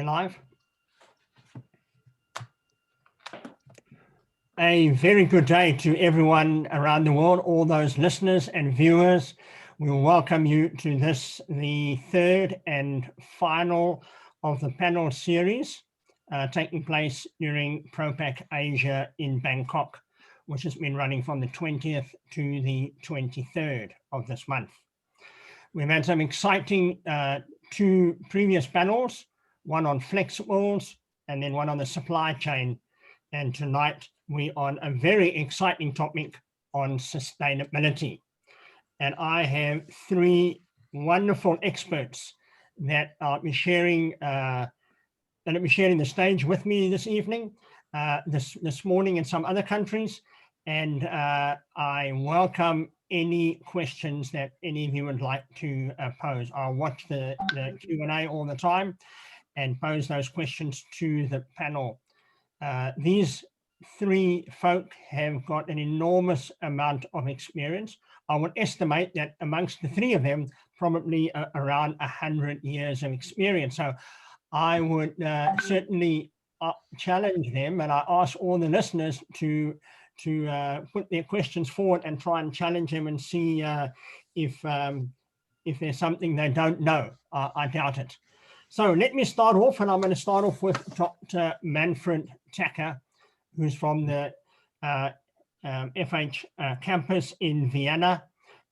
we live? A very good day to everyone around the world, all those listeners and viewers. We welcome you to this, the third and final of the panel series taking place during ProPak Asia in Bangkok, which has been running from the 20th to the 23rd of this month. We've had some exciting two previous panels, one on flexibles and then one on the supply chain. And tonight we're on a very exciting topic on sustainability. And I have three wonderful experts that will be sharing the stage with me this evening, this morning in some other countries. And I welcome any questions that any of you would like to pose. I'll watch the Q&A all the time and pose those questions to the panel. These three folk have got an enormous amount of experience. I would estimate that amongst the three of them, probably around 100 years of experience. So I would certainly challenge them, and I ask all the listeners to put their questions forward and try and challenge them and see if there's something they don't know. I doubt it. So let me start off, and I'm going to start off with Dr. Manfred Tacker, who's from the FH campus in Vienna,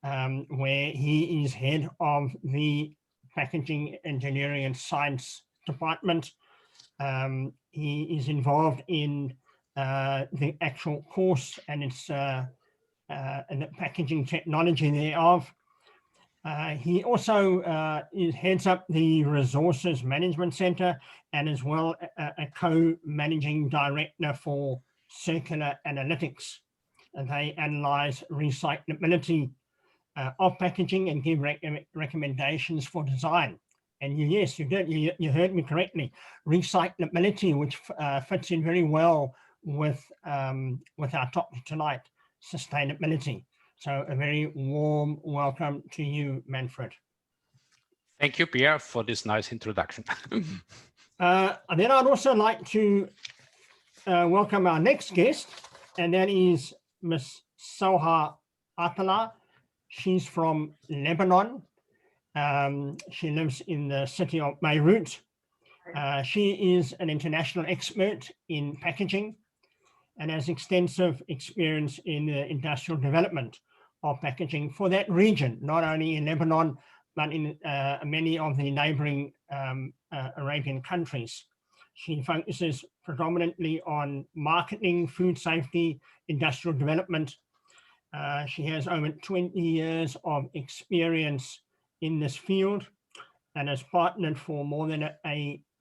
where he is head of the Packaging Engineering and Science Department. He is involved in the actual course and its and the packaging technology thereof. He also heads up the Resources Management Center and as well a co-managing director for Circular Analytics. And they analyze recyclability of packaging and give recommendations for design. And yes, you did. You heard me correctly. Recyclability, which fits in very well with our topic tonight, sustainability. So a very warm welcome to you, Manfred. Thank you, Pierre, for this nice introduction. And then I'd also like to welcome our next guest, and that is Ms. Soha Atala. She's from Lebanon. She lives in the city of Beirut. She is an international expert in packaging and has extensive experience in the industrial development of packaging for that region, not only in Lebanon, but in many of the neighboring Arabian countries. She focuses predominantly on marketing, food safety, industrial development. She has over 20 years of experience in this field and has partnered for more than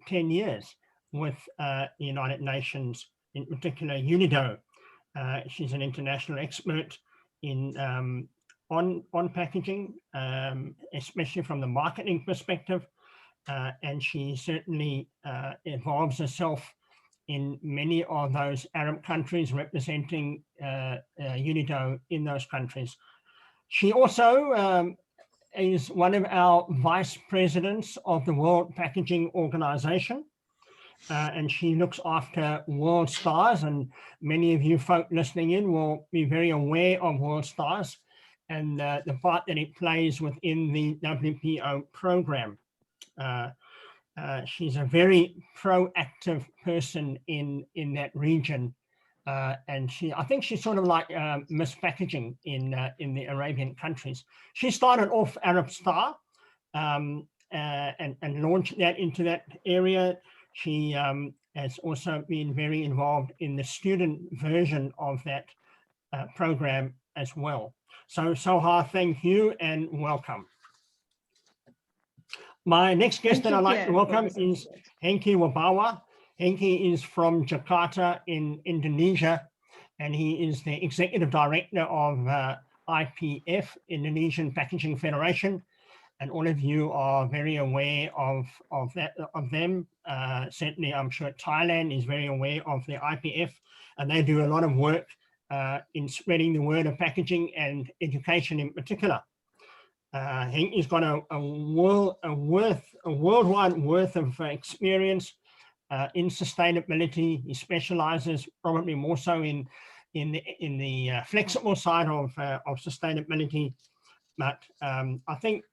10 years with the United Nations, in particular UNIDO. She's an international expert in on packaging, especially from the marketing perspective, and she certainly involves herself in many of those Arab countries, representing UNIDO in those countries. She also is one of our vice presidents of the World Packaging Organization, and she looks after World Stars, and many of you folk listening in will be very aware of World Stars and the part that it plays within the WPO program. She's a very proactive person in that region, and I think she's sort of like Miss Packaging in the Arabian countries. She started off Arab Star and launched that into that area. She has also been very involved in the student version of that program as well. So Soha, thank you and welcome. My next guest that I'd like to welcome is Henki Wabawa. Henki is from Jakarta in Indonesia, and he is the executive director of IPF, Indonesian Packaging Federation. And all of you are very aware of them. Certainly, I'm sure Thailand is very aware of the IPF, and they do a lot of work in spreading the word of packaging and education in particular. Henki's got a worldwide worth of experience in sustainability. He specializes probably more so in the flexible side of sustainability. But I think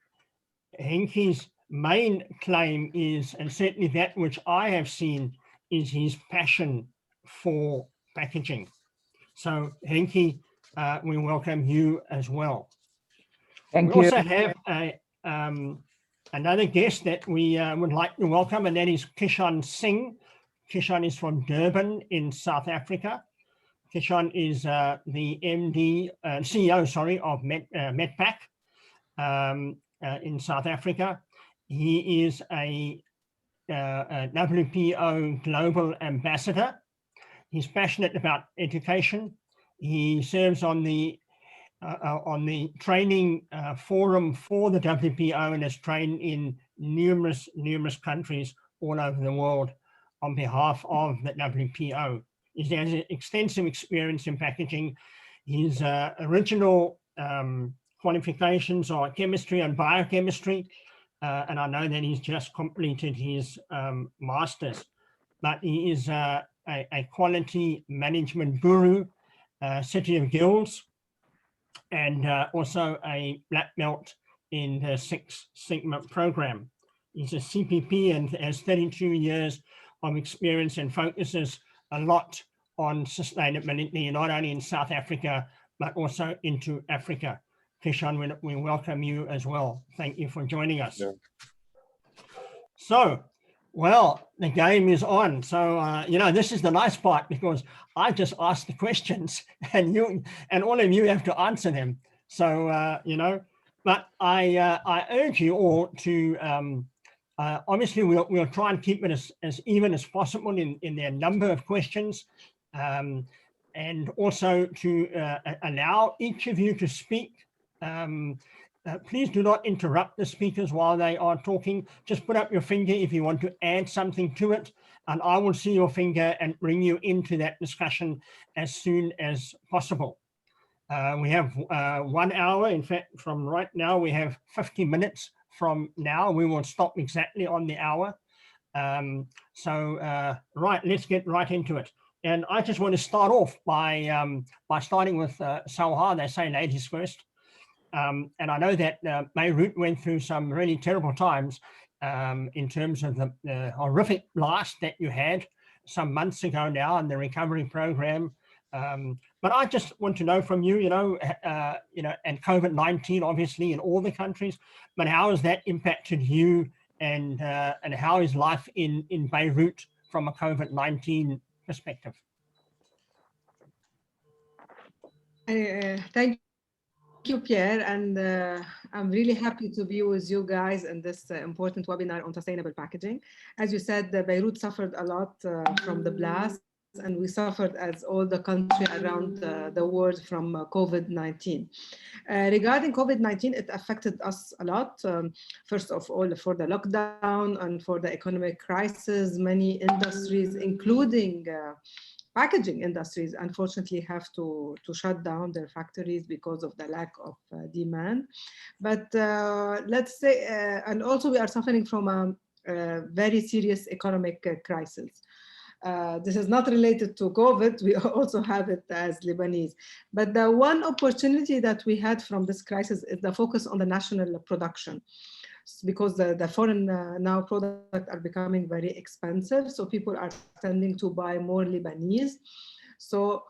Henki's main claim is, and certainly that which I have seen, is his passion for packaging. So Henki, we welcome you as well. Thank We you. also have another guest that we would like to welcome, and that is Kishan Singh. Kishan is from Durban in South Africa. Kishan is the CEO, sorry, of ProPak in South Africa. He is a WPO Global Ambassador. He's passionate about education. He serves on the training forum for the WPO and has trained in numerous countries all over the world on behalf of the WPO. He has extensive experience in packaging. His original qualifications are chemistry and biochemistry, and I know that he's just completed his master's, but he is a quality management guru, City of Guilds, and also a black belt in the Six Sigma program. He's a CPP and has 32 years of experience and focuses a lot on sustainability, not only in South Africa, but also into Africa. Kishan, we welcome you as well. Thank you for joining us. Yeah. So, well, the game is on. So, you know, this is the nice part, because I just ask the questions and you and all of you have to answer them. So, you know, but I urge you all to, obviously we'll try and keep it as even as possible in their number of questions, and also to allow each of you to speak. Please do not interrupt the speakers while they are talking. Just put up your finger if you want to add something to it, and I will see your finger and bring you into that discussion as soon as possible. We have 1 hour. In fact, from right now, we have 50 minutes from now. We will stop exactly on the hour. Right, let's get right into it. And I just want to start off by starting with Sauha. They say ladies first. And I know that Beirut went through some really terrible times in terms of the horrific blast that you had some months ago now and the recovery program. But I just want to know from you, you know, and COVID-19 obviously in all the countries, but how has that impacted you, and how is life in Beirut from a COVID-19 perspective? Thank you, Pierre, and I'm really happy to be with you guys in this important webinar on sustainable packaging. As you said, Beirut suffered a lot from the blast, and we suffered as all the country around the world from COVID-19. Regarding COVID-19, it affected us a lot. First of all, for the lockdown and for the economic crisis, many industries, including packaging industries, unfortunately have to shut down their factories because of the lack of demand. But let's say, and also we are suffering from a very serious economic crisis. This is not related to COVID, we also have it as Lebanese. But the one opportunity that we had from this crisis is the focus on the national production, because the foreign now products are becoming very expensive. So people are tending to buy more Lebanese. So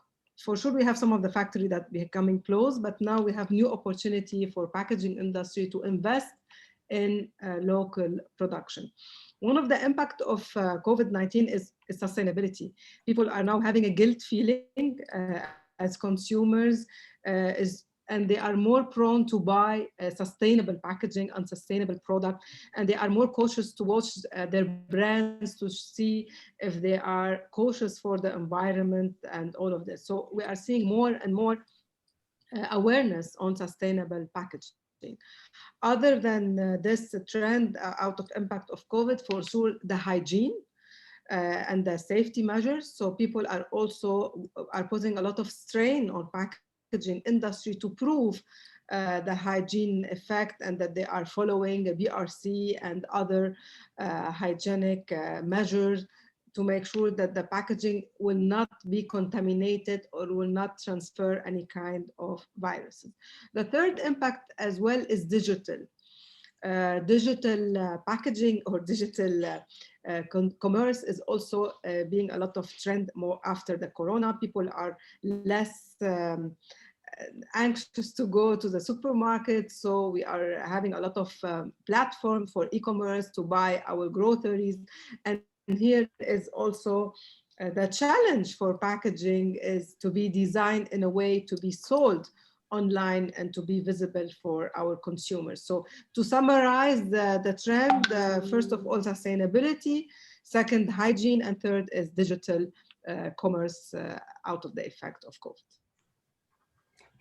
for sure, we have some of the factory that becoming closed, but now we have new opportunity for packaging industry to invest in local production. One of the impact of COVID-19 is sustainability. People are now having a guilt feeling as consumers, and they are more prone to buy sustainable packaging and sustainable product, and they are more cautious to watch their brands to see if they are cautious for the environment and all of this. So we are seeing more and more awareness on sustainable packaging. Other than this trend out of impact of COVID, for sure, the hygiene and the safety measures. So people are also putting a lot of strain on packaging industry to prove the hygiene effect and that they are following a BRC and other hygienic measures to make sure that the packaging will not be contaminated or will not transfer any kind of viruses. The third impact as well is digital. Digital packaging or digital commerce is also being a lot of trend more after the corona. People are less anxious to go to the supermarket, so we are having a lot of platform for e-commerce to buy our groceries. And here is also the challenge for packaging is to be designed in a way to be sold online and to be visible for our consumers. So to summarize the trend, first of all, sustainability, second, hygiene, and third is digital commerce out of the effect of COVID.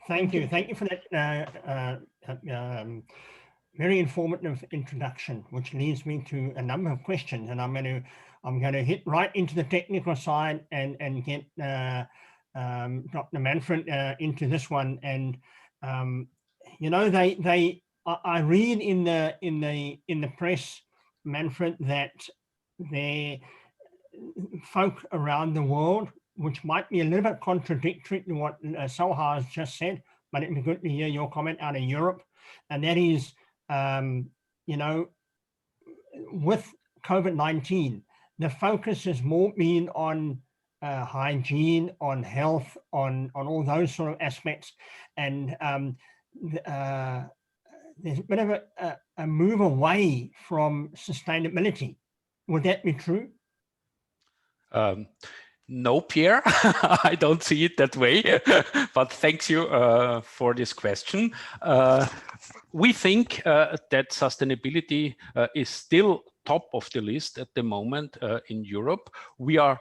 Thank you. Thank you for that very informative introduction, which leads me to a number of questions. And I'm going to hit right into the technical side and get Dr. Manfred into this one. And you know, I read in the press, Manfred, that there folk around the world, which might be a little bit contradictory to what Soha has just said, but it'd be good to hear your comment out of Europe. And that is, you know, with COVID-19, the focus has more been on hygiene, on health, on all those sort of aspects. And there's a bit of a move away from sustainability. Would that be true? No, Pierre, I don't see it that way, but thanks you for this question. We think that sustainability is still top of the list at the moment in Europe. We are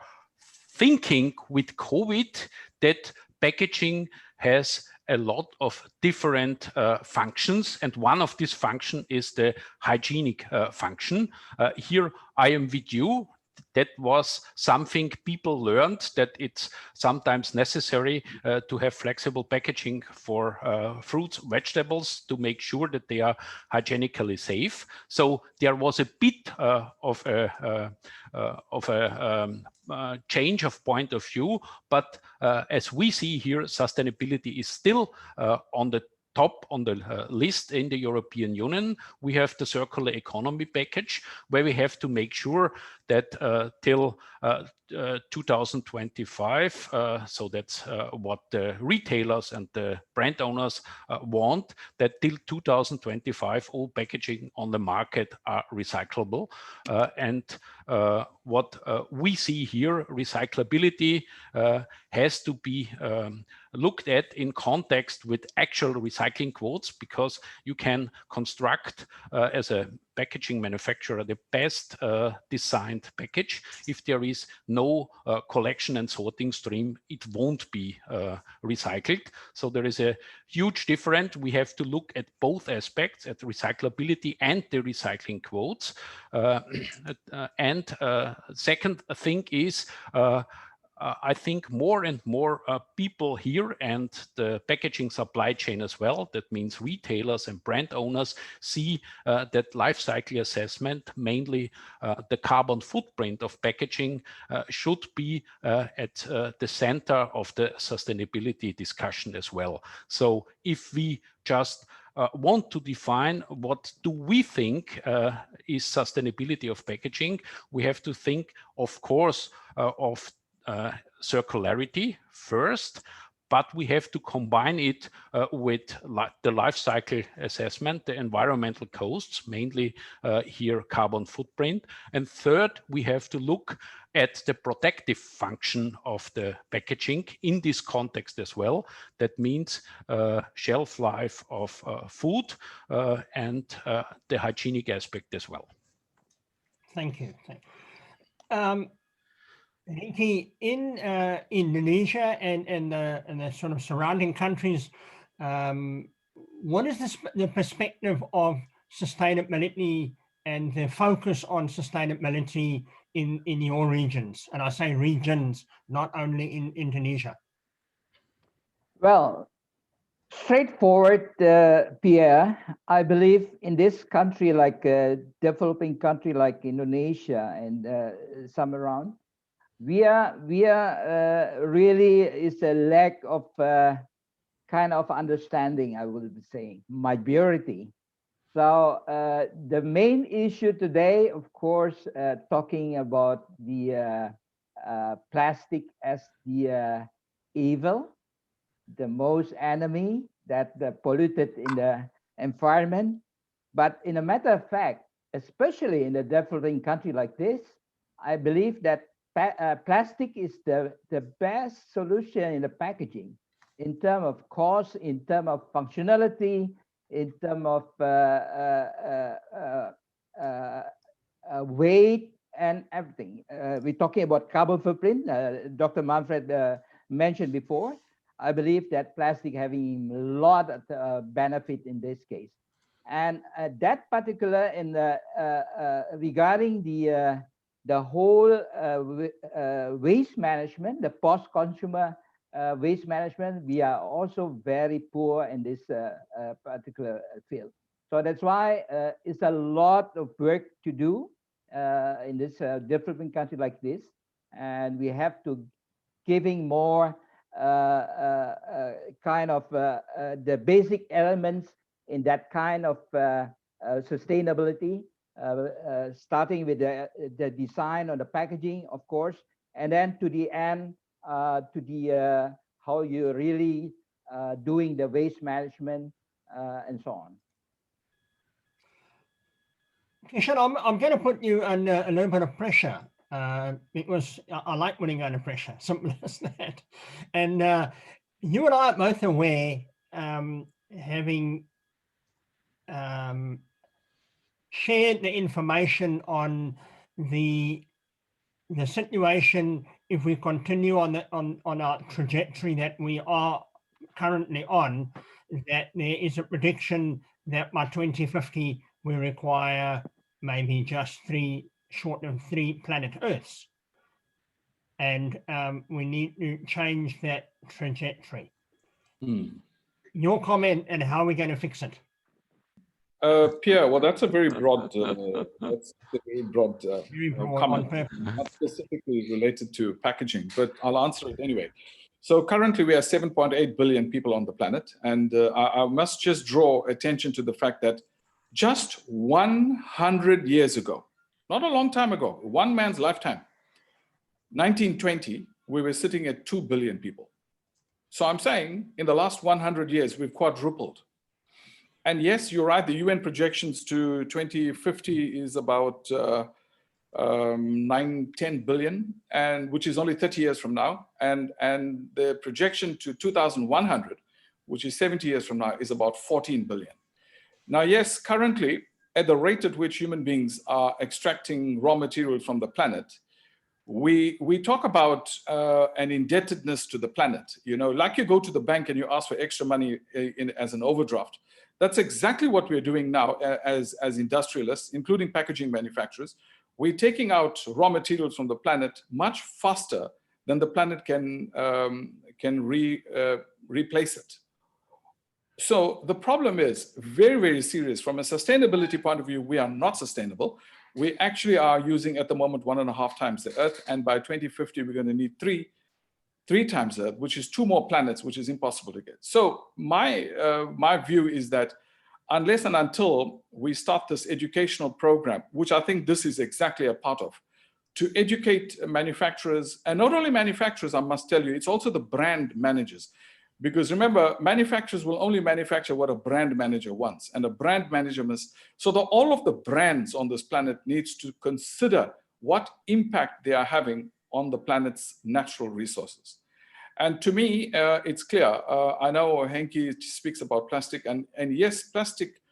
thinking with COVID that packaging has a lot of different functions, and one of these functions is the hygienic function. Here I am with you. That was something people learned, that it's sometimes necessary to have flexible packaging for fruits, vegetables, to make sure that they are hygienically safe. So there was a bit of a change of point of view, but as we see here, sustainability is still on the top on the list in the European Union. We have the circular economy package, where we have to make sure that till 2025, so that's what the retailers and the brand owners want, that till 2025 all packaging on the market are recyclable. And what we see here, recyclability has to be looked at in context with actual recycling quotes, because you can construct as a packaging manufacturer the best designed package. If there is no collection and sorting stream, it won't be recycled. So there is a huge difference. We have to look at both aspects, at recyclability and the recycling quotes. And second thing is, I think more and more people here, and the packaging supply chain as well, that means retailers and brand owners, see that life cycle assessment, mainly the carbon footprint of packaging, should be at the center of the sustainability discussion as well. So if we just want to define what do we think is sustainability of packaging, we have to think, of course, of circularity first, but we have to combine it with the life cycle assessment, the environmental costs, mainly here carbon footprint. And third, we have to look at the protective function of the packaging in this context as well. That means shelf life of food and the hygienic aspect as well. Thank you. Niki, in Indonesia and the sort of surrounding countries, what is the perspective of sustainability and the focus on sustainability in your regions? And I say regions, not only in Indonesia. Well, Straightforward, Pierre. I believe in this country, like a developing country like Indonesia and some around, we are really is a lack of kind of understanding, I would be saying, majority. So the main issue today, of course, talking about the plastic as the evil, the most enemy that polluted in the environment. But in a matter of fact, especially in a developing country like this, I believe that plastic is the best solution in the packaging in terms of cost, in terms of functionality, in terms of weight and everything. We're talking about carbon footprint. Dr. Manfred mentioned before. I believe that plastic having a lot of benefit in this case. And that particular in the regarding the whole waste management, the post-consumer waste management, we are also very poor in this particular field. So that's why it's a lot of work to do in this developing country like this, and we have to giving more kind of the basic elements in that kind of sustainability, starting with the design on the packaging, of course, and then to the end, to the how you really doing the waste management and so on. Kishan, I'm going to put you under a little bit of pressure because I like putting you under pressure, simple as that. And you and I are both aware, having shared the information on the situation if we continue on our trajectory that we are currently on, that there is a prediction that by 2050 we require maybe just short of 3 planet Earths. And we need to change that trajectory. Your comment and how we're going to fix it. Pierre, well, that's a very broad, comment, not specifically related to packaging, but I'll answer it anyway. So currently we are 7.8 billion people on the planet, and I must just draw attention to the fact that just 100 years ago, not a long time ago, one man's lifetime, 1920, we were sitting at 2 billion people. So I'm saying in the last 100 years, we've quadrupled. And yes, you're right, the UN projections to 2050 is about 9-10 billion, and which is only 30 years from now. And the projection to 2100, which is 70 years from now, is about 14 billion. Now, yes, currently, at the rate at which human beings are extracting raw material from the planet, we talk about an indebtedness to the planet. You know, like you go to the bank and you ask for extra money as an overdraft. That's exactly what we're doing now as industrialists, including packaging manufacturers. We're taking out raw materials from the planet much faster than the planet can replace it. So the problem is very, very serious. From a sustainability point of view, we are not sustainable. We actually are using at the moment 1.5 times the Earth, and by 2050 we're going to need three times Earth, which is 2 more planets, which is impossible to get. So my view is that unless and until we start this educational program, which I think this is exactly a part of, to educate manufacturers, and not only manufacturers, I must tell you, it's also the brand managers. Because remember, manufacturers will only manufacture what a brand manager wants, and a brand manager must, so that all of the brands on this planet needs to consider what impact they are having on the planet's natural resources. And to me, it's clear. I know Henki speaks about plastic, and yes, plastic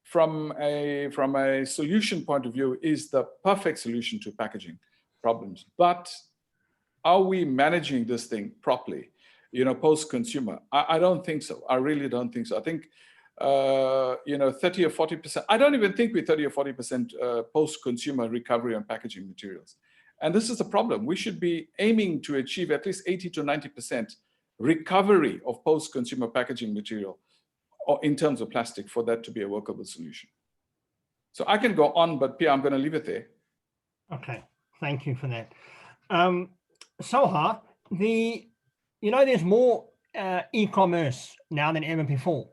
from a solution point of view is the perfect solution to packaging problems. But are we managing this thing properly? You know, post-consumer, I don't think so. I really don't think so. I think, you know, 30 or 40%, I don't even think we're 30 or 40% post-consumer recovery on packaging materials. And this is the problem. We should be aiming to achieve at least 80 to 90% recovery of post-consumer packaging material or in terms of plastic for that to be a workable solution. So I can go on, but Pia, I'm going to leave it there. Okay, thank you for that. Soha, there's more e-commerce now than ever before.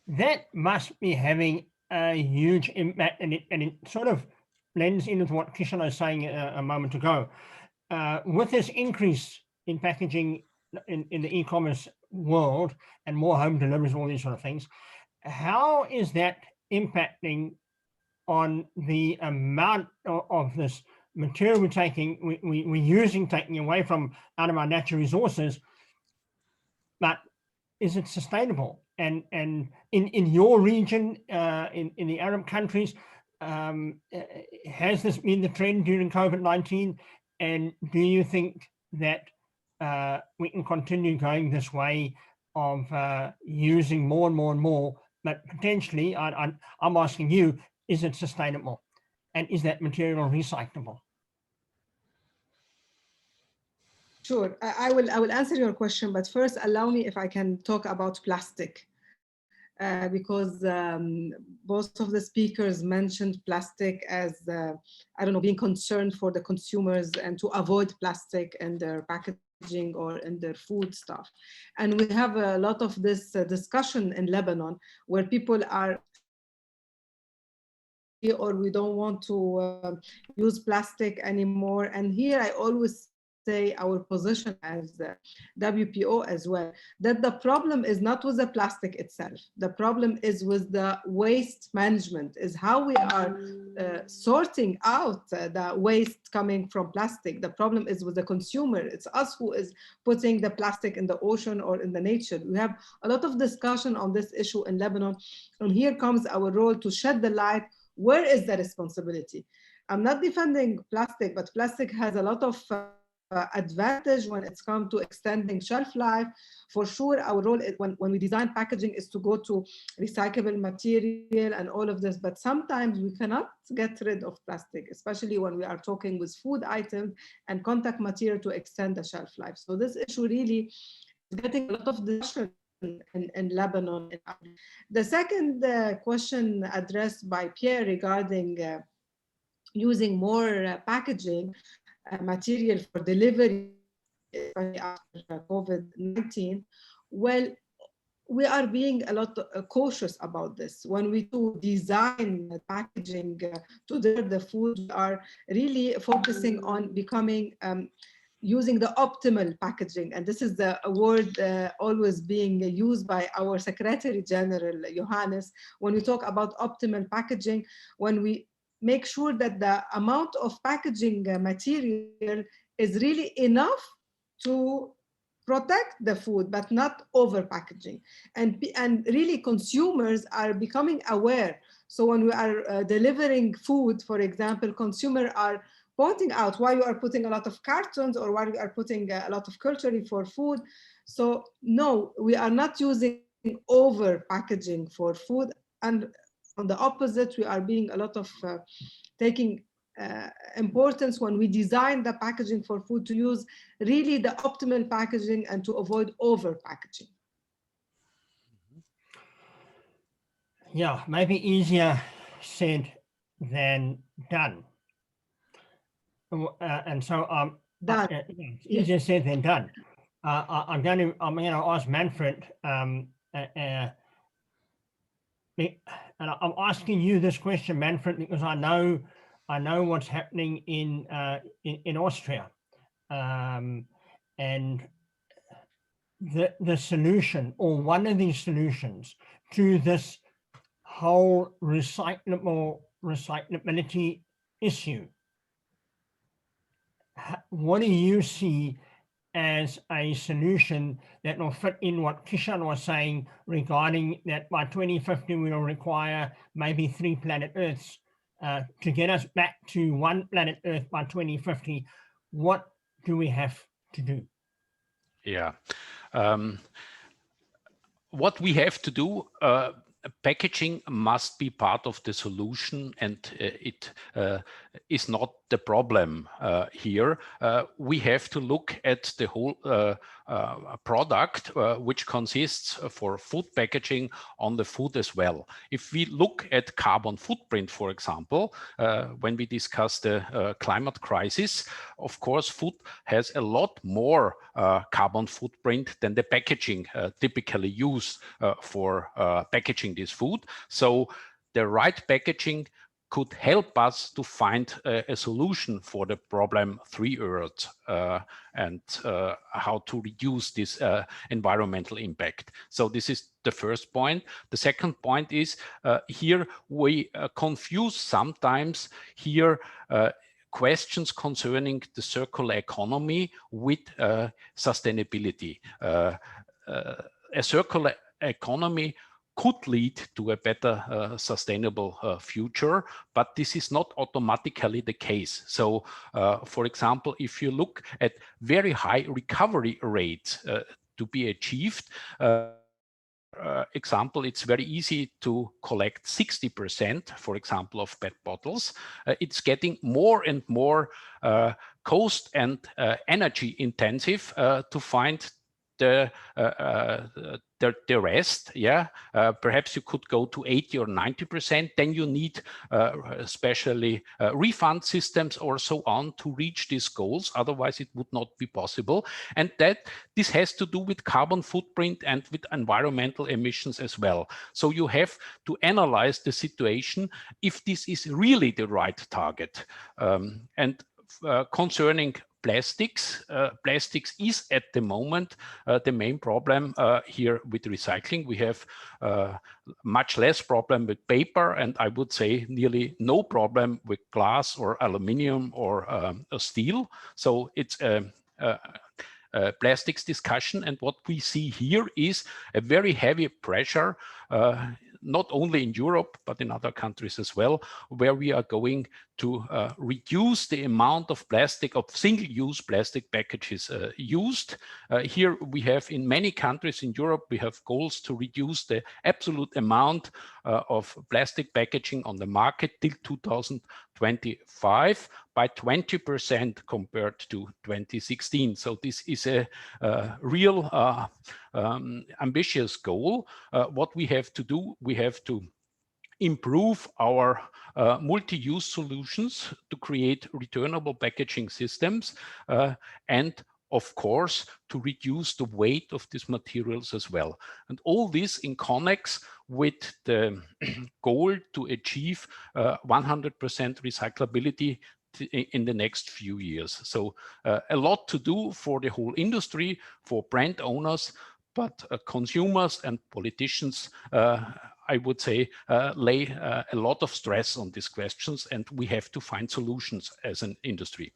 That must be having a huge impact, and it sort of blends into what Kishan was saying a moment ago. With this increase in packaging in the e-commerce world and more home deliveries, all these sort of things, how is that impacting on the amount of this material we're taking away from out of our natural resources, but is it sustainable? And in your region, in the Arab countries, has this been the trend during COVID-19? And do you think that we can continue going this way of using more and more and more, but potentially, I'm asking you, is it sustainable? And is that material recyclable? Sure, I will answer your question, but first allow me if I can talk about plastic. Because both of the speakers mentioned plastic as, being concerned for the consumers and to avoid plastic in their packaging or in their food stuff. And we have a lot of this discussion in Lebanon where people are, or we don't want to use plastic anymore. And here I always say our position as the WPO as well, that the problem is not with the plastic itself. The problem is with the waste management, is how we are sorting out the waste coming from plastic. The problem is with the consumer. It's us who is putting the plastic in the ocean or in the nature. We have a lot of discussion on this issue in Lebanon. And here comes our role to shed the light. Where is the responsibility? I'm not defending plastic, but plastic has a lot of advantage when it's come to extending shelf life. For sure, our role is when we design packaging is to go to recyclable material and all of this, but sometimes we cannot get rid of plastic, especially when we are talking with food items and contact material to extend the shelf life. So this issue really is getting a lot of discussion in Lebanon. The second question addressed by Pierre regarding using more packaging material for delivery, especially after COVID-19, well, we are being a lot cautious about this. When we do design packaging to deliver the food, we are really focusing on becoming using the optimal packaging. And this is the word always being used by our Secretary General, Johannes, when we talk about optimal packaging, when we make sure that the amount of packaging material is really enough to protect the food, but not over packaging. And really consumers are becoming aware. So when we are delivering food, for example, consumers are pointing out why you are putting a lot of cartons or why you are putting a lot of cutlery for food. So no, we are not using over packaging for food. And on the opposite, we are being a lot of taking importance when we design the packaging for food to use really the optimal packaging and to avoid over packaging. Yeah, maybe easier said than done. And so easier said than done. I'm going to ask Manfred, and I'm asking you this question, Manfred, because I know what's happening in Austria, and the solution, or one of these solutions to this whole recyclability issue. What do you see as a solution that will fit in what Kishan was saying regarding that by 2050 we will require maybe 3 planet Earths to get us back to 1 planet Earth by 2050? What do we have to do? Yeah, what we have to do, packaging must be part of the solution, and it is not the problem here. We have to look at the whole product, which consists for food packaging on the food as well. If we look at carbon footprint, for example, when we discuss the climate crisis, of course, food has a lot more carbon footprint than the packaging typically used for packaging this food. So the right packaging could help us to find a solution for the problem 3 Earth and how to reduce this environmental impact. So this is the first point. The second point is here we confuse sometimes here questions concerning the circular economy with sustainability. A circular economy could lead to a better sustainable future, but this is not automatically the case. So, for example, if you look at very high recovery rates to be achieved, example, it's very easy to collect 60%, for example, of PET bottles. It's getting more and more cost and energy intensive to find the rest. Yeah, perhaps you could go to 80 or 90%. Then you need especially refund systems or so on to reach these goals. Otherwise, it would not be possible. And this has to do with carbon footprint and with environmental emissions as well. So you have to analyze the situation if this is really the right target. Concerning plastics, plastics is at the moment the main problem here with recycling. We have much less problem with paper, and I would say nearly no problem with glass or aluminum or steel. So it's plastics discussion, and what we see here is a very heavy pressure not only in Europe, but in other countries as well, where we are going to reduce the amount of plastic, of single-use plastic packages used. Here we have, in many countries in Europe, we have goals to reduce the absolute amount of plastic packaging on the market till 2025 by 20% compared to 2016. So this is a real ambitious goal. What we have to do, we have to improve our multi-use solutions to create returnable packaging systems and of course, to reduce the weight of these materials as well. And all this in connex with the goal to achieve 100% recyclability in the next few years. So a lot to do for the whole industry, for brand owners, but consumers and politicians, I would say, lay a lot of stress on these questions, and we have to find solutions as an industry.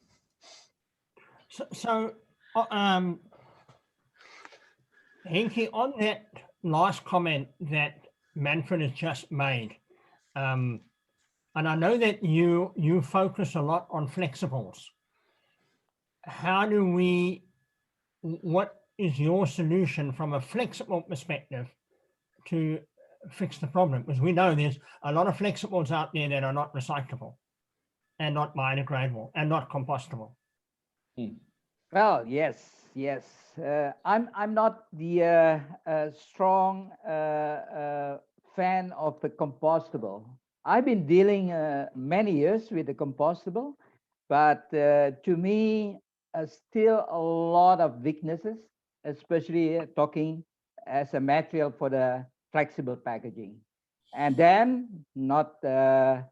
Henke, on that last comment that Manfred has just made, and I know that you focus a lot on flexibles. How do what is your solution from a flexible perspective to fix the problem? Because we know there's a lot of flexibles out there that are not recyclable and not biodegradable and not compostable. Well, yes. I'm not the strong fan of the compostable. I've been dealing many years with the compostable, but to me, still a lot of weaknesses, especially talking as a material for the flexible packaging. And then not to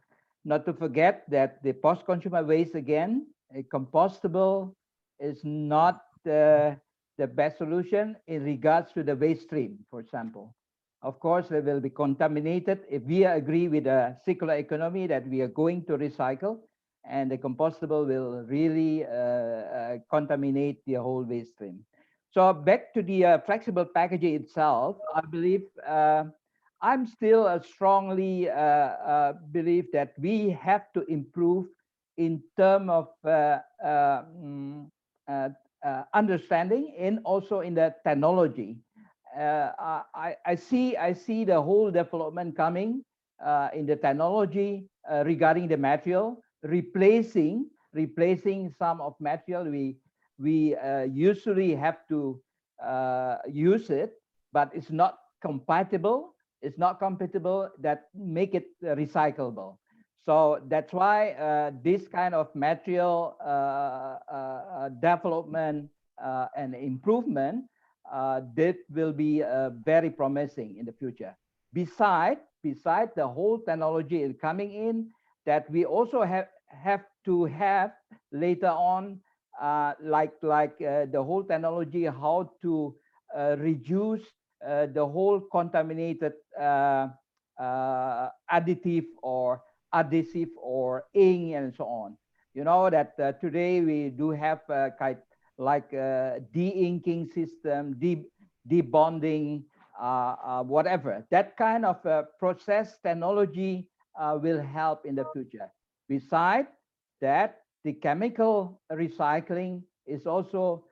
forget that the post-consumer waste, again, a compostable is not the best solution in regards to the waste stream, for example. Of course, they will be contaminated. If we agree with a circular economy that we are going to recycle, and the compostable will really contaminate the whole waste stream. So back to the flexible packaging itself, I believe I'm still strongly believe that we have to improve in terms of understanding and also in the technology. I see the whole development coming in the technology regarding the material, replacing replacing some of material we usually have to use it, but it's not compatible. It's not compatible that make it recyclable. So that's why this kind of material development and improvement that will be very promising in the future. Besides the whole technology is coming in, that we also have to have later on, like the whole technology, how to reduce the whole contaminated additive or adhesive or ink and so on. You know that today we do have like de-inking system, debonding, whatever. That kind of process technology will help in the future. Besides that, the chemical recycling is also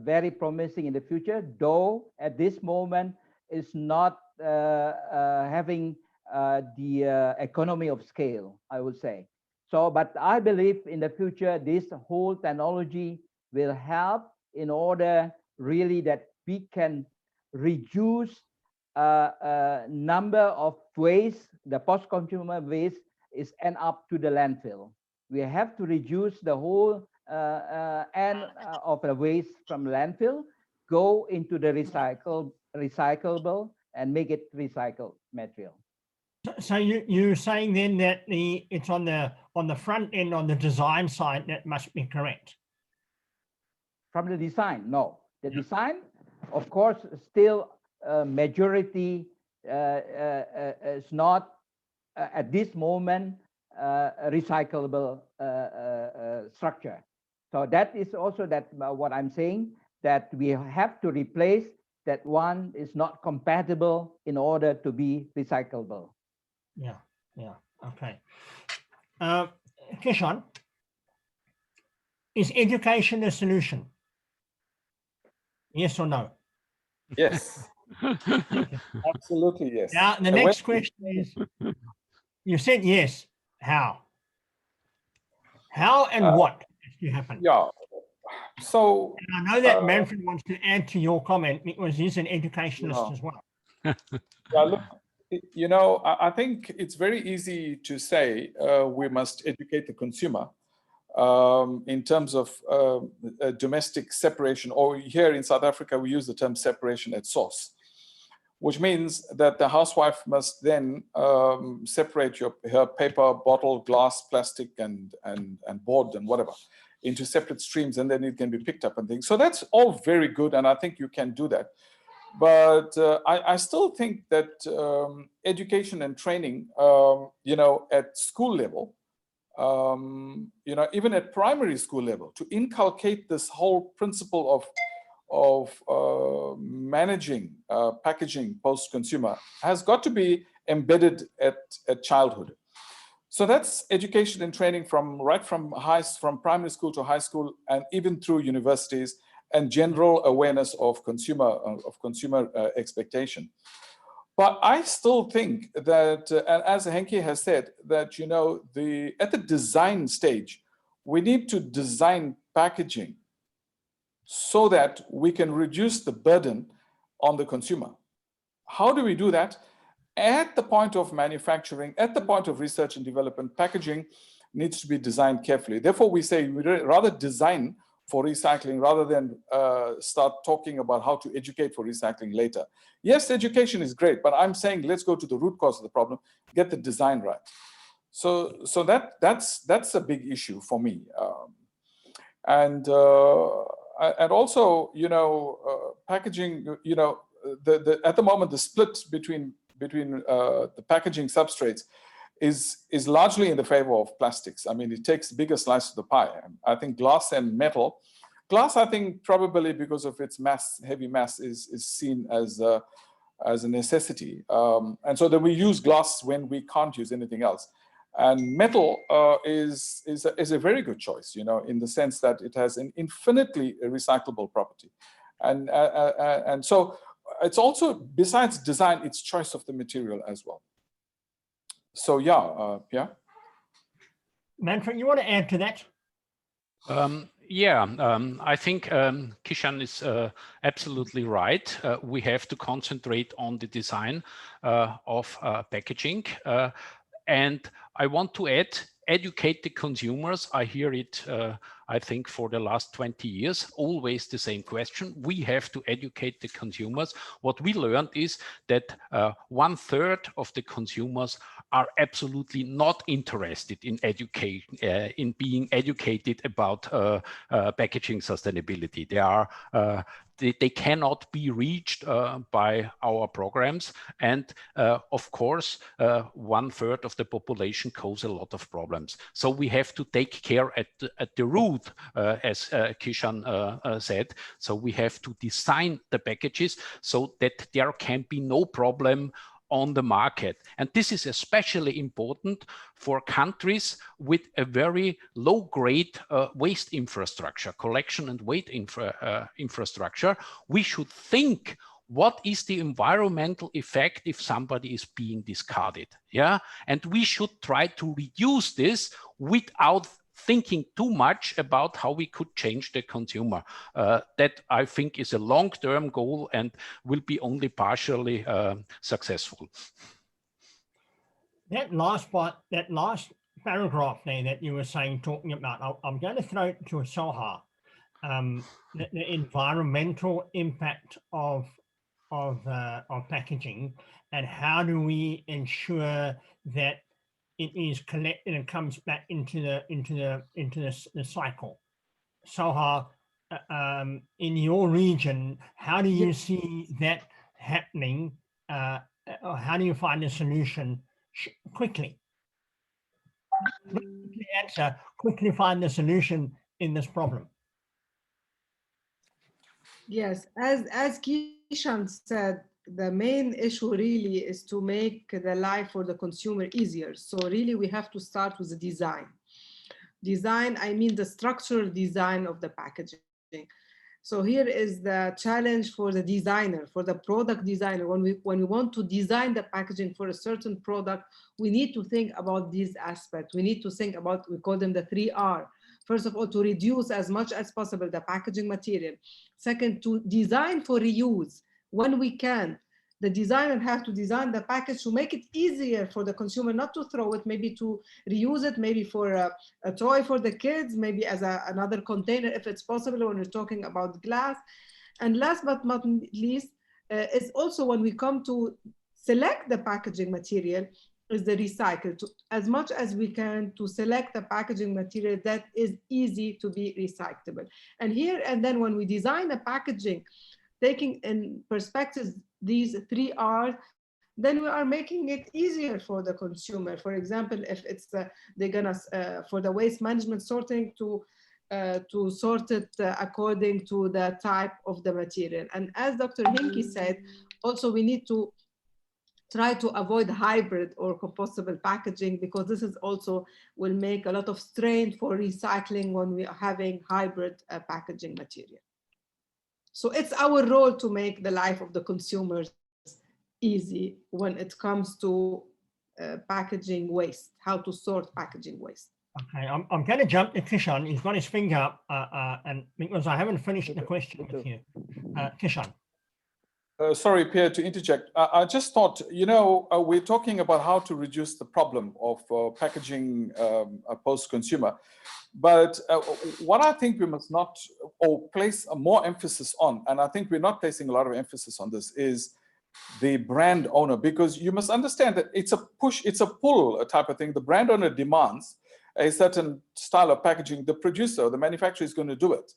very promising in the future, though at this moment it's not having the economy of scale, I would say. So, but I believe in the future, this whole technology will help in order really that we can reduce number of waste. The post-consumer waste is end up to the landfill. We have to reduce the whole end of the waste from landfill, go into the recyclable and make it recycled material. So you're saying then that it's on the front end, on the design side, that must be correct. From the design, no. The design, of course, still majority is not at this moment a recyclable structure. So that is also what I'm saying, that we have to replace that one is not compatible in order to be recyclable. Yeah, okay. Kishan, is education a solution? Yes or no? Yes. Absolutely, yes. Now, the next question is, you said yes. How? How and what has to happen? Yeah. So and I know that Manfred wants to add to your comment because he's an educationist as well. Yeah, look, you know, I think it's very easy to say we must educate the consumer in terms of domestic separation, or here in South Africa, we use the term separation at source, which means that the housewife must then separate her paper, bottle, glass, plastic, and board and whatever into separate streams, and then it can be picked up and things. So that's all very good, and I think you can do that. But I still think that education and training, you know, at school level, you know, even at primary school level, to inculcate this whole principle of managing packaging post-consumer has got to be embedded at childhood. So that's education and training from primary school to high school, and even through universities, and general awareness of consumer expectation. But I still think that, and as Henke has said, that, you know, at the design stage, we need to design packaging so that we can reduce the burden on the consumer. How do we do that? At the point of manufacturing, at the point of research and development, packaging needs to be designed carefully. Therefore, we say we rather design for recycling rather than start talking about how to educate for recycling later. Yes, education is great, but I'm saying let's go to the root cause of the problem, get the design right. So that's a big issue for me. And also, you know, packaging, you know, at the moment, the split between the packaging substrates is largely in the favor of plastics. I mean, it takes bigger slice of the pie. I think glass and metal. Glass, I think, probably because of its heavy mass, is seen as a necessity. And so then we use glass when we can't use anything else. And metal is a very good choice, you know, in the sense that it has an infinitely recyclable property. And so it's also, besides design, it's choice of the material as well. So yeah, yeah. Manfred, you want to add to that? I think Kishan is absolutely right. We have to concentrate on the design of packaging. And I want to add, educate the consumers. I hear it, I think, for the last 20 years, always the same question. We have to educate the consumers. What we learned is that 1/3 of the consumers are absolutely not interested in in being educated about packaging sustainability. They cannot be reached by our programs. And of course, 1/3 of the population cause a lot of problems. So we have to take care at the root, as Kishan said. So we have to design the packages so that there can be no problem on the market. And this is especially important for countries with a very low grade waste infrastructure, collection and weight infrastructure. We should think, what is the environmental effect if somebody is being discarded? Yeah, and we should try to reduce this without thinking too much about how we could change the consumer. That I think is a long-term goal and will be only partially successful. That last part, that last paragraph there that you were saying, talking about, I'm going to throw it to Soha. The environmental impact of packaging, and how do we ensure that it is collected and comes back into the cycle. Soha, in your region, how do you see that happening? Or how do you find a solution quickly? Quickly answer, quickly find the solution in this problem. Yes, as Kishan said, the main issue really is to make the life for the consumer easier. So really we have to start with the design. Design, I mean the structural design of the packaging. So here is the challenge for the designer, for the product designer. When we want to design the packaging for a certain product, we need to think about these aspects. We need to think about, we call them the 3R. First of all, to reduce as much as possible the packaging material. Second, to design for reuse when we can. The designer has to design the package to make it easier for the consumer not to throw it, maybe to reuse it, maybe for a toy for the kids, maybe as another container if it's possible when we're talking about glass. And last but not least, is also when we come to select the packaging material, is the recycle. As much as we can to select the packaging material that is easy to be recyclable. And here, and then when we design a packaging, taking in perspective these 3 R's, then we are making it easier for the consumer. For example, if it's they're gonna for the waste management sorting to sort it according to the type of the material. And as Dr. Hinke said, also we need to try to avoid hybrid or compostable packaging, because this is also will make a lot of strain for recycling when we are having hybrid packaging material. So it's our role to make the life of the consumers easy when it comes to packaging waste, how to sort packaging waste. Okay, I'm going to jump to Kishan. He's got his finger up, and because I haven't finished the question with you. Kishan. Sorry, Pierre, to interject. I just thought, you know, we're talking about how to reduce the problem of packaging post-consumer. But what I think we must not, or place more emphasis on, and I think we're not placing a lot of emphasis on this, is the brand owner, because you must understand that it's a push, it's a pull type of thing. The brand owner demands a certain style of packaging. The producer, the manufacturer is going to do it,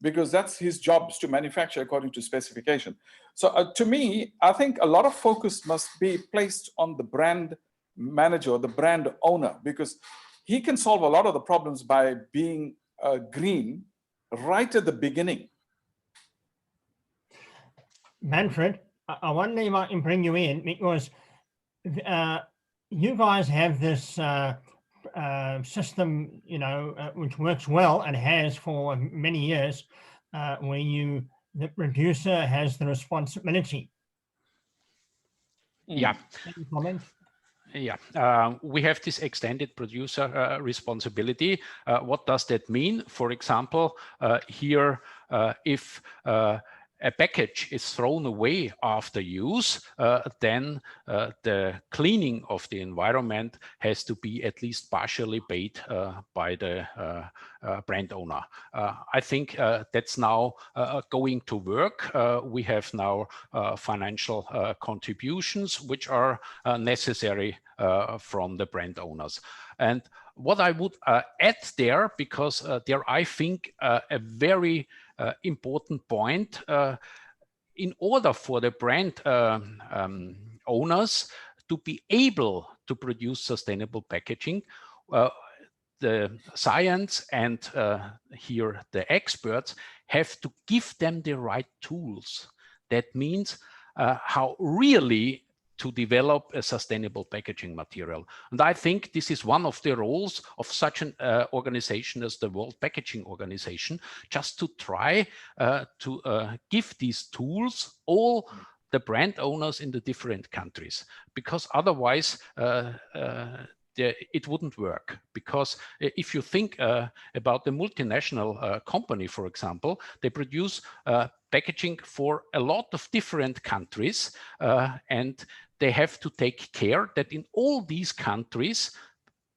because that's his job, is to manufacture according to specification. So to me, I think a lot of focus must be placed on the brand manager or the brand owner, because he can solve a lot of the problems by being green right at the beginning. Manfred, I wonder if I can bring you in, because you guys have this system, you know, which works well and has for many years, where the producer has the responsibility. Yeah. Any comments? Yeah, we have this extended producer responsibility. What does that mean? For example, here, if a package is thrown away after use, then the cleaning of the environment has to be at least partially paid by the brand owner. I think that's now going to work. We have now financial contributions which are necessary from the brand owners. And what I would add there, because there I think a very important point, in order for the brand owners to be able to produce sustainable packaging, the science and here the experts have to give them the right tools. That means how really to develop a sustainable packaging material. And I think this is one of the roles of such an organization as the World Packaging Organization, just to try to give these tools all the brand owners in the different countries, because otherwise it wouldn't work. Because if you think about the multinational company, for example, they produce packaging for a lot of different countries, and they have to take care that in all these countries,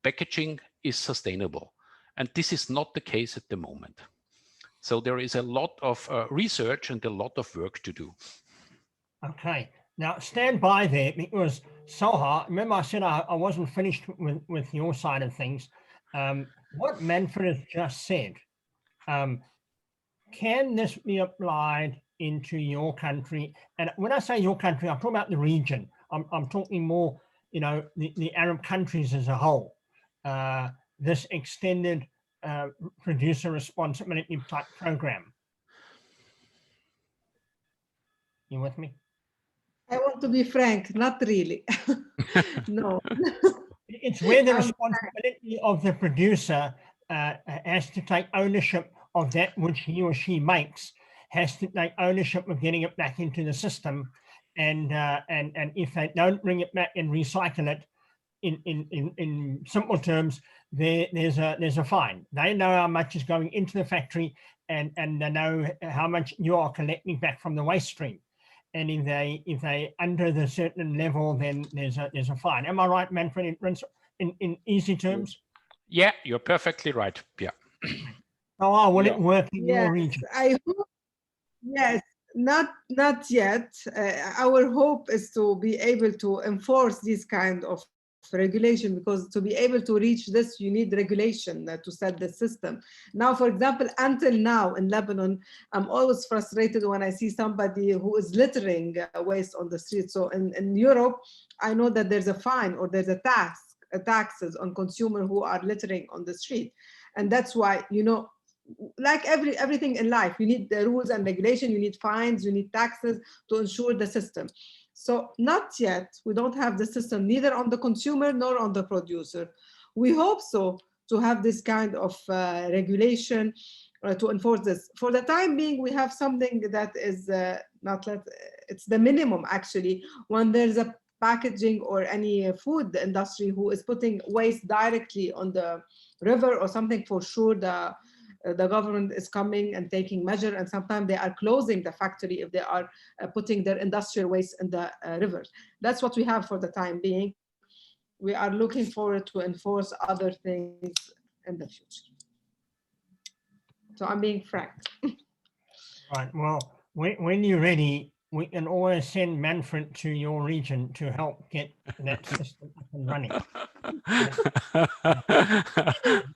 packaging is sustainable. And this is not the case at the moment. So there is a lot of research and a lot of work to do. Okay, now stand by there, because Soha, remember I said I wasn't finished with your side of things. What Manfred has just said, can this be applied into your country? And when I say your country, I'm talking about the region. I'm talking more, the Arab countries as a whole. This extended producer responsibility type program. You with me? I want to be frank, not really. No. It's where the responsibility of the producer has to take ownership of that which he or she makes, has to take ownership of getting it back into the system. And if they don't bring it back and recycle it, in simple terms, there's a fine. They know how much is going into the factory, and they know how much you are collecting back from the waste stream. And if they under the certain level, then there's a fine. Am I right, Manfred? In easy terms? Yeah, you're perfectly right. Yeah. How will it work in your region? I hope. Yes, not yet. Our hope is to be able to enforce this kind of regulation, because to be able to reach this, you need regulation to set the system. Now, for example, until now in Lebanon, I'm always frustrated when I see somebody who is littering waste on the street. So in Europe, I know that there's a fine or there's a taxes on consumers who are littering on the street. And that's why, like everything in life, you need the rules and regulation, you need fines, you need taxes to ensure the system. So not yet, we don't have the system neither on the consumer nor on the producer. We hope so, to have this kind of regulation to enforce this. For the time being, we have something that is it's the minimum actually. When there's a packaging or any food industry who is putting waste directly on the river or something, for sure the government is coming and taking measure, and sometimes they are closing the factory if they are putting their industrial waste in the rivers. That's what we have for the time being. We are looking forward to enforce other things in the future. So I'm being frank. Right, well, when you're ready, we can always send Manfred to your region to help get that system up and running.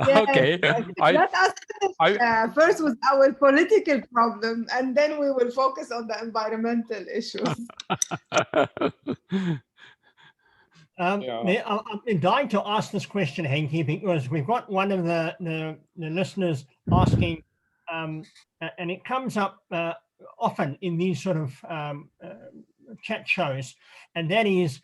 Okay. Let us finish first with our political problem, and then we will focus on the environmental issues. I'm dying to ask this question, Henki, because we've got one of the listeners asking, and it comes up often in these sort of chat shows, and that is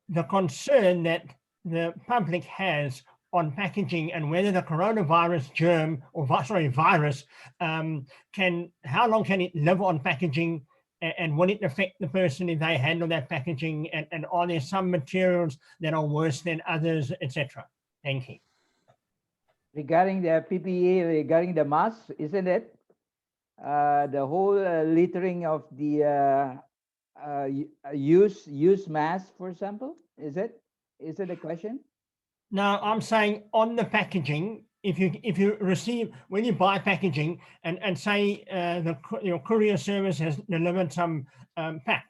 the concern that the public has on packaging and whether the coronavirus germ or virus how long can it live on packaging and will it affect the person if they handle that packaging? And are there some materials that are worse than others, etc.? Thank you. Regarding the PPE, regarding the mask, isn't it? The whole littering of the use mask, for example, is it a question? No, I'm saying on the packaging, if you receive, when you buy packaging and say your courier service has delivered some pack,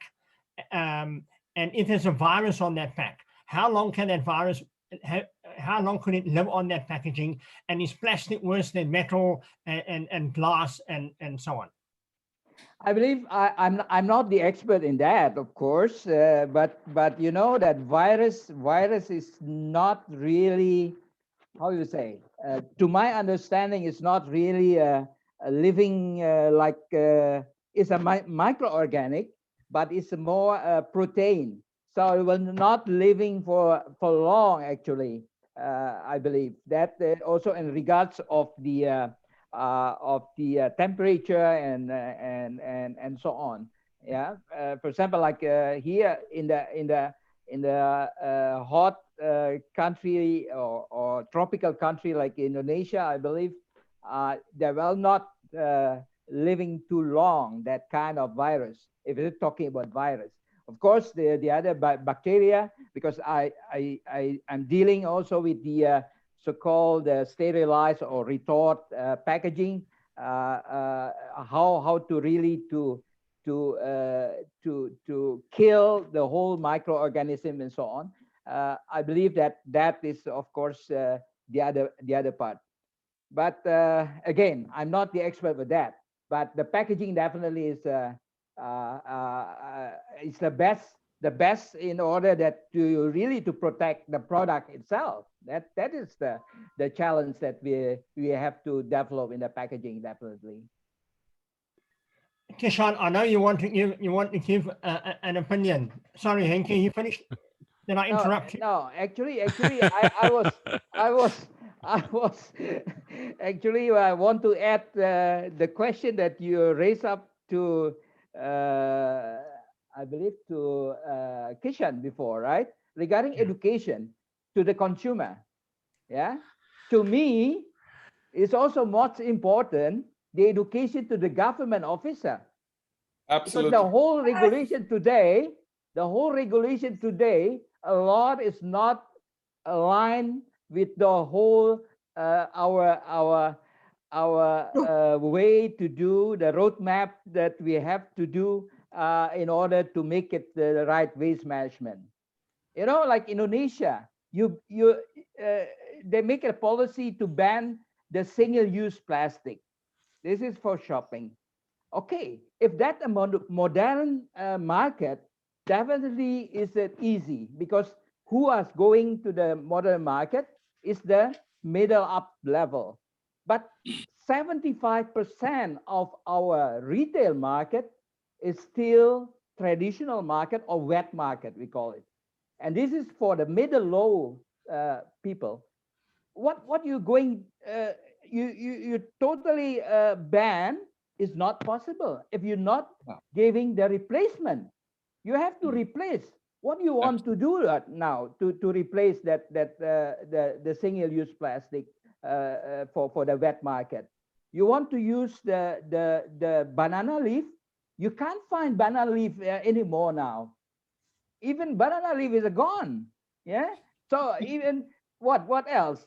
and if there's a virus on that pack, how long can that virus, how long could it live on that packaging? And is plastic worse than metal and glass and so on? I believe I'm not the expert in that, of course, but you know that virus is not really, how you say, to my understanding, it's not really a living it's a microorganic, but it's more protein, so it will not living for long actually. I believe that also in regards of the temperature and so on. Yeah, for example, like here in the hot country or tropical country like Indonesia, I believe they will not living too long, that kind of virus, if we're talking about virus. Of course, the other bacteria, because I'm dealing also with the so-called sterilized or retort packaging, how to really to kill the whole microorganism and so on. I believe that is, of course, the other part. But again, I'm not the expert with that. But the packaging definitely is the best in order that to really to protect the product itself. That is the challenge that we have to develop in the packaging, definitely. Kishan, I know you want to give an opinion. Sorry, Henke, you finished? Did I interrupt you? No, actually, I was actually, I want to add the question that you raised up to, I believe, to Kishan before, right? Regarding education to the consumer. Yeah, to me, it's also much important the education to the government officer. Absolutely. Because the whole regulation today, a lot is not aligned with the whole our way to do the roadmap that we have to do in order to make it the right waste management. You know, like Indonesia, they make a policy to ban the single-use plastic. This is for shopping. Okay, if that a modern market, definitely is it easy, because who is going to the modern market is the middle up level. But 75% of our retail market is still traditional market or wet market, we call it. And this is for the middle low people. What you going you totally ban is not possible if you're not giving the replacement. You have to replace. What do you want to do now to replace the single-use plastic for the wet market? You want to use the banana leaf? You can't find banana leaf anymore now. Even banana leaf is gone. Yeah. So even what else?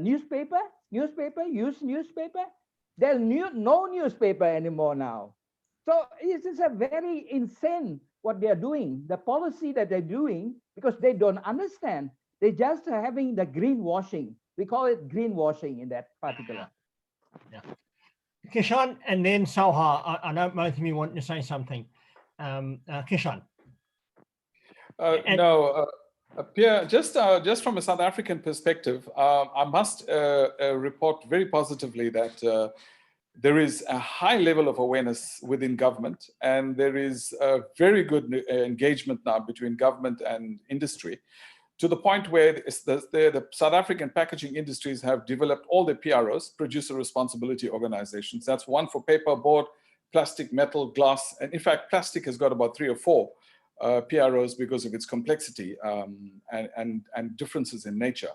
Newspaper? Use newspaper? There's no newspaper anymore now. So this is a very insane what they are doing, the policy that they're doing, because they don't understand. They're just having the greenwashing. We call it greenwashing in that particular. Yeah. Kishan and then Sauha. I know both of you want to say something. Kishan. Pierre, just from a South African perspective, I must report very positively that there is a high level of awareness within government, and there is a very good engagement now between government and industry to the point where the South African packaging industries have developed all the PROs, producer responsibility organizations. That's one for paper, board, plastic, metal, glass. And in fact, plastic has got about 3 or 4 PROs because of its complexity and differences in nature.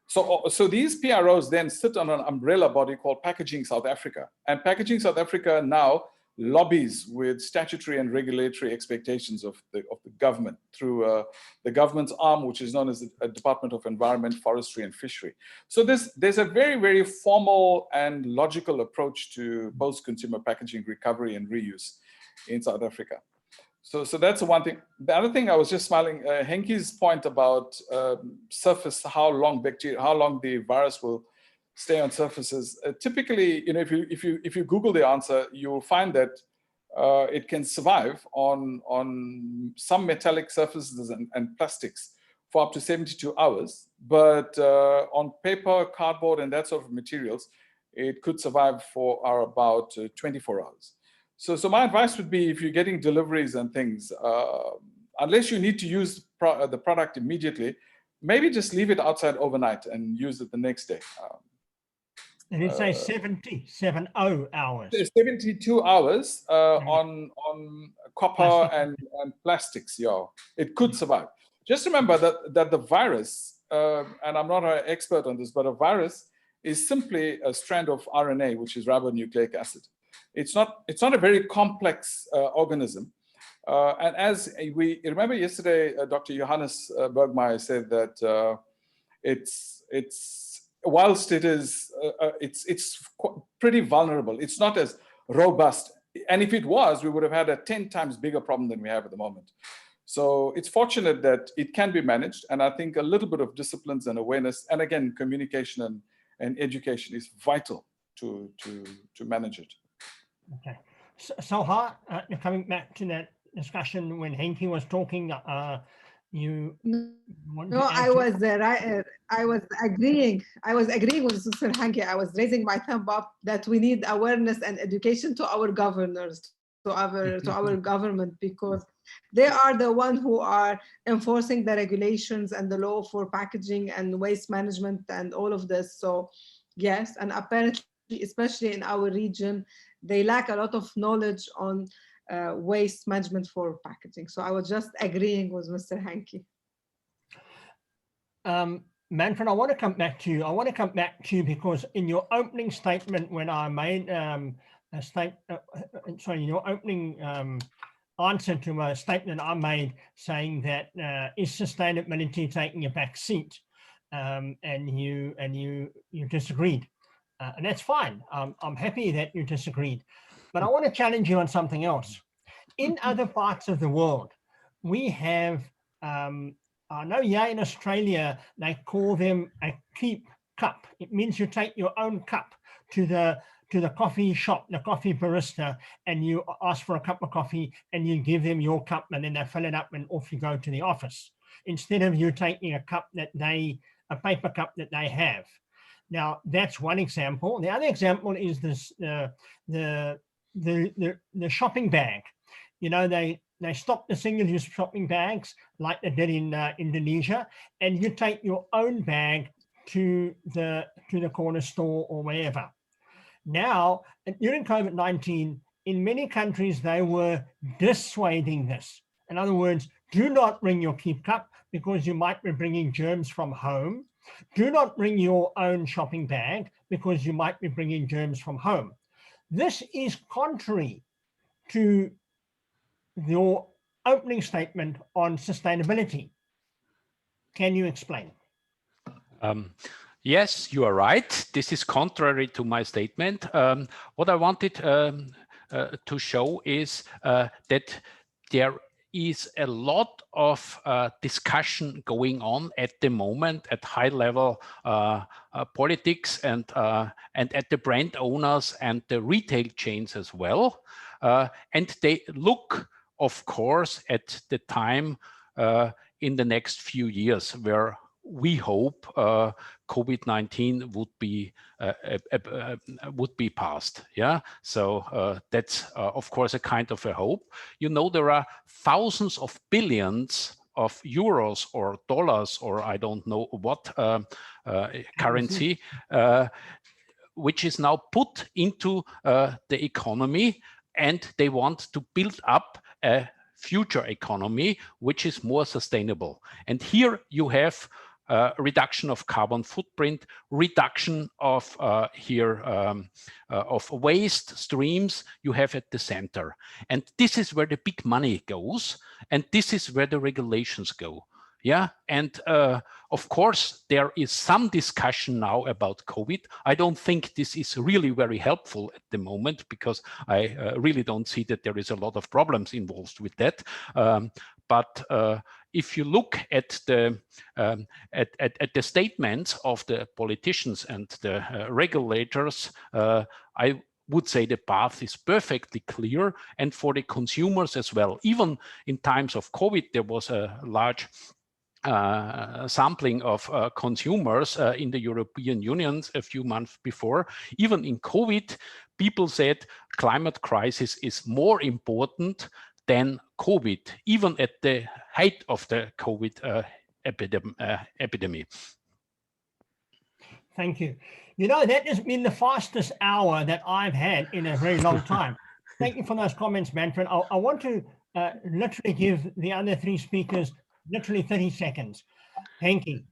So these PROs then sit on an umbrella body called Packaging South Africa. And Packaging South Africa now lobbies with statutory and regulatory expectations of the government through the government's arm, which is known as the Department of Environment, Forestry and Fishery. So there's a very, very formal and logical approach to post-consumer packaging recovery and reuse in South Africa. So that's the one thing. The other thing, I was just smiling, Henki's point about surface, how long the virus will stay on surfaces. Typically, you know, if you Google the answer, you will find that it can survive on some metallic surfaces and plastics for up to 72 hours. But on paper, cardboard, and that sort of materials, it could survive for about 24 hours. So my advice would be, if you're getting deliveries and things, unless you need to use the product immediately, maybe just leave it outside overnight and use it the next day. And it says 70 hours. 72 hours on copper and plastics, yeah. It could survive. Just remember that the virus, and I'm not an expert on this, but a virus is simply a strand of RNA, which is ribonucleic acid. It's not a very complex organism. And as we remember yesterday, Dr. Johannes Bergmeyer said that whilst it is, it's pretty vulnerable. It's not as robust. And if it was, we would have had a 10 times bigger problem than we have at the moment. So it's fortunate that it can be managed. And I think a little bit of disciplines and awareness, and again, communication and education is vital to manage it. Okay. So coming back to that discussion when Henki was talking, you no, I was agreeing with Sister Henki. I was raising my thumb up that we need awareness and education to our governors, to our government, because they are the ones who are enforcing the regulations and the law for packaging and waste management and all of this. So yes, and apparently, especially in our region, they lack a lot of knowledge on waste management for packaging. So I was just agreeing with Mr. Henki. Manfred, I want to come back to you. Because in your opening statement, when I made your opening answer to a statement I made saying that is sustainability taking a back seat, and you disagreed. And that's fine. I'm happy that you disagreed. But I want to challenge you on something else. In other parts of the world, we have, I know here in Australia, they call them a keep cup. It means you take your own cup to the coffee shop, the coffee barista, and you ask for a cup of coffee and you give them your cup and then they fill it up and off you go to the office. Instead of you taking a paper cup that they have. Now, that's one example. The other example is this the shopping bag. You know, they stopped the single-use shopping bags like they did in Indonesia, and you take your own bag to the corner store or wherever. Now, during COVID-19, in many countries, they were dissuading this. In other words, do not bring your keep cup because you might be bringing germs from home. Do not bring your own shopping bag because you might be bringing germs from home. This is contrary to your opening statement on sustainability. Can you explain? Yes, you are right. This is contrary to my statement. What I wanted to show is that there is a lot of discussion going on at the moment at high level politics and at the brand owners and the retail chains as well. And they look, of course, at the time in the next few years where we hope COVID-19 would be passed. Yeah, so that's of course a kind of a hope. You know, there are thousands of billions of euros or dollars, or I don't know what currency, which is now put into the economy, and they want to build up a future economy which is more sustainable. And here you have reduction of carbon footprint, reduction of of waste streams you have at the center. And this is where the big money goes, and this is where the regulations go. Yeah, and of course, there is some discussion now about COVID. I don't think this is really very helpful at the moment, because I really don't see that there is a lot of problems involved with that. But if you look at the statements of the politicians and the regulators, I would say the path is perfectly clear, and for the consumers as well. Even in times of COVID, there was a large sampling of consumers in the European Union a few months before. Even in COVID, people said climate crisis is more important than COVID, even at the height of the COVID epidemic. Thank you. You know, that has been the fastest hour that I've had in a very long time. Thank you for those comments, Manfred. I want to literally give the other three speakers literally 30 seconds. Henki,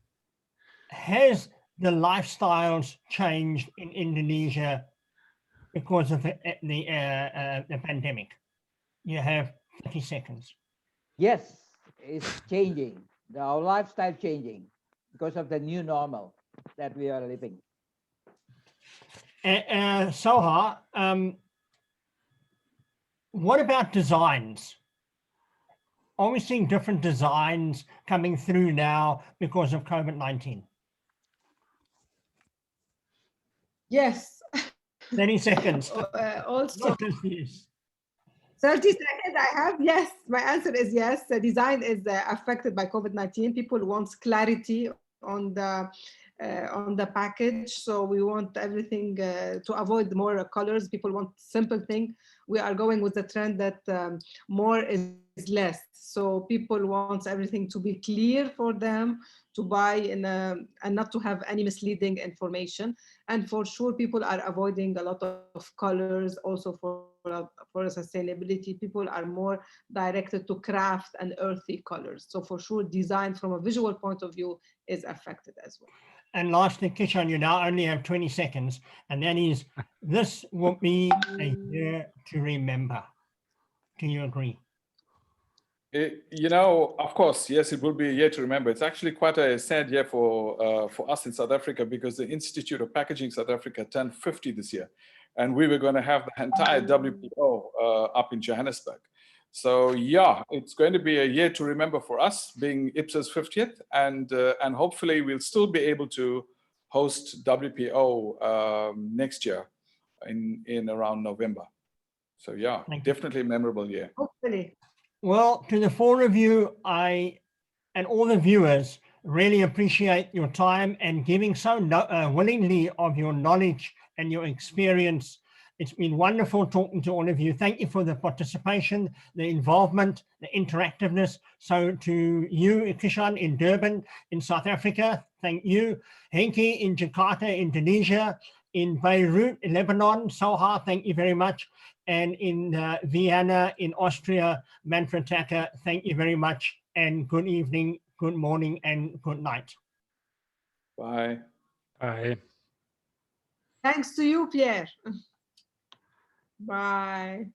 has the lifestyles changed in Indonesia because of the pandemic? You have 30 seconds. Yes, it's changing. Our lifestyle changing because of the new normal that we are living. Soha, what about designs? Are we seeing different designs coming through now because of COVID-19? Yes. 30 seconds. Also, Yes. 30 seconds I have. Yes, my answer is yes. The design is affected by COVID-19. People want clarity on the package, so we want everything to avoid more colors. People want simple thing. We are going with the trend that more is less. So people want everything to be clear for them to buy and not to have any misleading information. And for sure, people are avoiding a lot of colors. Also for sustainability, people are more directed to craft and earthy colors. So for sure, design from a visual point of view is affected as well. And lastly, Kishan, you now only have 20 seconds, and that is, this will be a year to remember. Do you agree? You know, of course, yes, it will be a year to remember. It's actually quite a sad year for us in South Africa, because the Institute of Packaging South Africa turned 50 this year, and we were going to have the entire WPO up in Johannesburg. So yeah, it's going to be a year to remember for us, being IPSA's 50th, and hopefully we'll still be able to host WPO next year in around November. So yeah, definitely a memorable year. Hopefully. Well, to the four of you, and all the viewers, really appreciate your time and giving so willingly of your knowledge and your experience. It's been wonderful talking to all of you. Thank you for the participation, the involvement, the interactiveness. So to you, Kishan in Durban, in South Africa, thank you. Henki in Jakarta, Indonesia, in Beirut, in Lebanon, Soha, thank you very much. And in Vienna, in Austria, Manfred Tacker, thank you very much. And good evening, good morning, and good night. Bye. Bye. Thanks to you, Pierre. Bye.